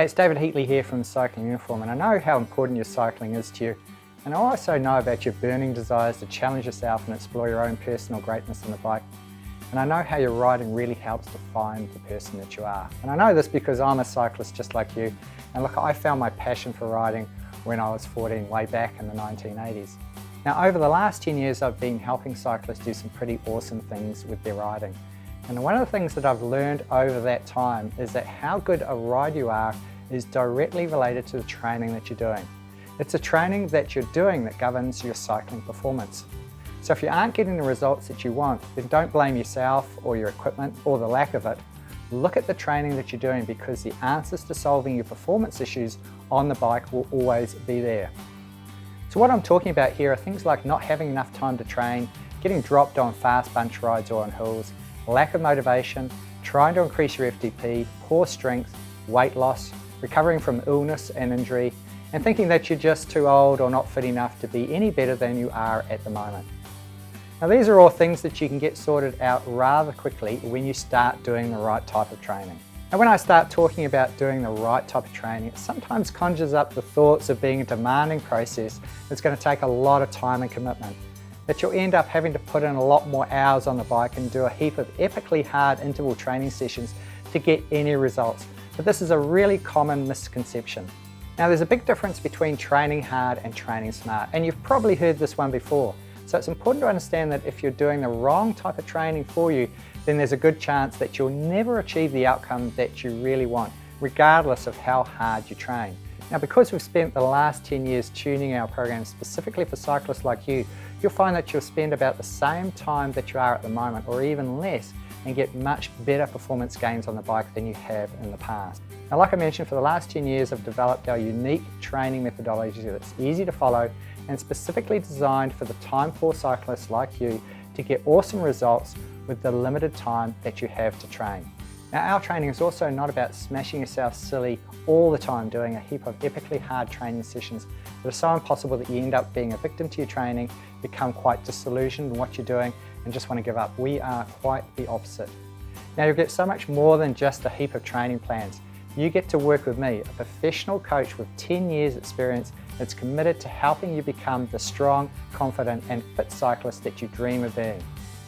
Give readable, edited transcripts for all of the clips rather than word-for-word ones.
Hey, it's David Heatley here from Cycling Uniform, and I know how important your cycling is to you. And I also know about your burning desires to challenge yourself and explore your own personal greatness on the bike. And I know how your riding really helps to find the person that you are. And I know this because I'm a cyclist just like you. And look, I found my passion for riding when I was 14, way back in the 1980s. Now, over the last 10 years, I've been helping cyclists do some pretty awesome things with their riding. And one of the things that I've learned over that time is that how good a rider you are is directly related to the training that you're doing. It's the training that you're doing that governs your cycling performance. So if you aren't getting the results that you want, then don't blame yourself or your equipment or the lack of it. Look at the training that you're doing, because the answers to solving your performance issues on the bike will always be there. So what I'm talking about here are things like not having enough time to train, getting dropped on fast bunch rides or on hills, lack of motivation, trying to increase your FTP, poor strength, weight loss, recovering from illness and injury, and thinking that you're just too old or not fit enough to be any better than you are at the moment. Now, these are all things that you can get sorted out rather quickly when you start doing the right type of training. And when I start talking about doing the right type of training, it sometimes conjures up the thoughts of being a demanding process that's going to take a lot of time and commitment, that you'll end up having to put in a lot more hours on the bike and do a heap of epically hard interval training sessions to get any results. But this is a really common misconception. Now, there's a big difference between training hard and training smart, and you've probably heard this one before. So it's important to understand that if you're doing the wrong type of training for you, then there's a good chance that you'll never achieve the outcome that you really want, regardless of how hard you train. Now, because we've spent the last 10 years tuning our program specifically for cyclists like you, you'll find that you'll spend about the same time that you are at the moment, or even less, and get much better performance gains on the bike than you have in the past. Now, like I mentioned, for the last 10 years, I've developed our unique training methodology that's easy to follow and specifically designed for the time-poor cyclists like you to get awesome results with the limited time that you have to train. Now, our training is also not about smashing yourself silly all the time doing a heap of epically hard training sessions that are so impossible that you end up being a victim to your training, become quite disillusioned in what you're doing, and just want to give up. We are quite the opposite. Now, you'll get so much more than just a heap of training plans. You get to work with me, a professional coach with 10 years experience that's committed to helping you become the strong, confident and fit cyclist that you dream of being.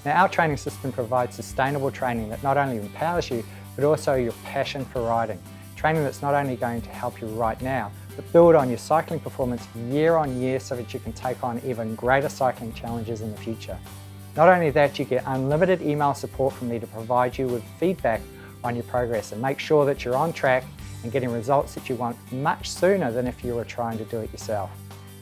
Now, our training system provides sustainable training that not only empowers you, but also your passion for riding. Training that's not only going to help you right now, but build on your cycling performance year on year so that you can take on even greater cycling challenges in the future. Not only that, you get unlimited email support from me to provide you with feedback on your progress and make sure that you're on track and getting results that you want much sooner than if you were trying to do it yourself.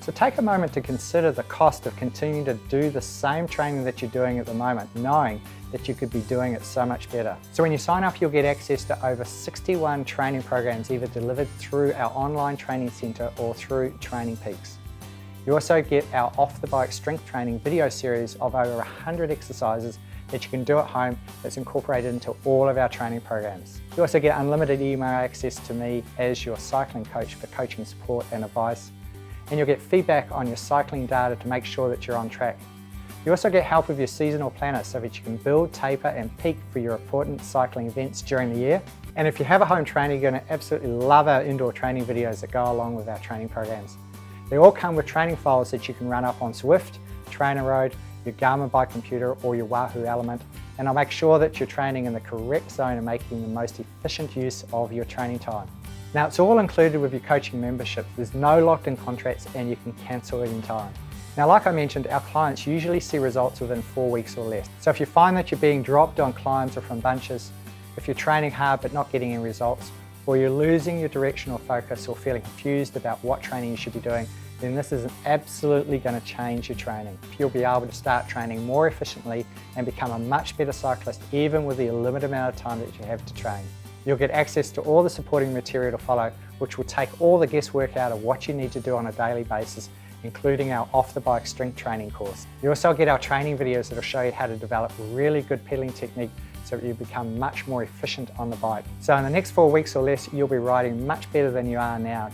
So take a moment to consider the cost of continuing to do the same training that you're doing at the moment, knowing that you could be doing it so much better. So when you sign up, you'll get access to over 61 training programs, either delivered through our online training centre or through Training Peaks. You also get our off-the-bike strength training video series of over 100 exercises that you can do at home that's incorporated into all of our training programs. You also get unlimited email access to me as your cycling coach for coaching support and advice. And you'll get feedback on your cycling data to make sure that you're on track. You also get help with your seasonal planner so that you can build, taper and peak for your important cycling events during the year. And if you have a home trainer, you're going to absolutely love our indoor training videos that go along with our training programs. They all come with training files that you can run up on Swift, Trainer Road, your Garmin bike computer or your Wahoo Element, and I'll make sure that you're training in the correct zone and making the most efficient use of your training time. Now, it's all included with your coaching membership. There's no locked-in contracts and you can cancel at any time. Now, like I mentioned, our clients usually see results within 4 weeks or less. So if you find that you're being dropped on climbs or from bunches, if you're training hard but not getting any results, or you're losing your direction or focus or feeling confused about what training you should be doing, then this is absolutely going to change your training. You'll be able to start training more efficiently and become a much better cyclist, even with the limited amount of time that you have to train. You'll get access to all the supporting material to follow, which will take all the guesswork out of what you need to do on a daily basis, including our off-the-bike strength training course. You also get our training videos that will show you how to develop really good pedaling technique so that you become much more efficient on the bike. So in the next 4 weeks or less, you'll be riding much better than you are now.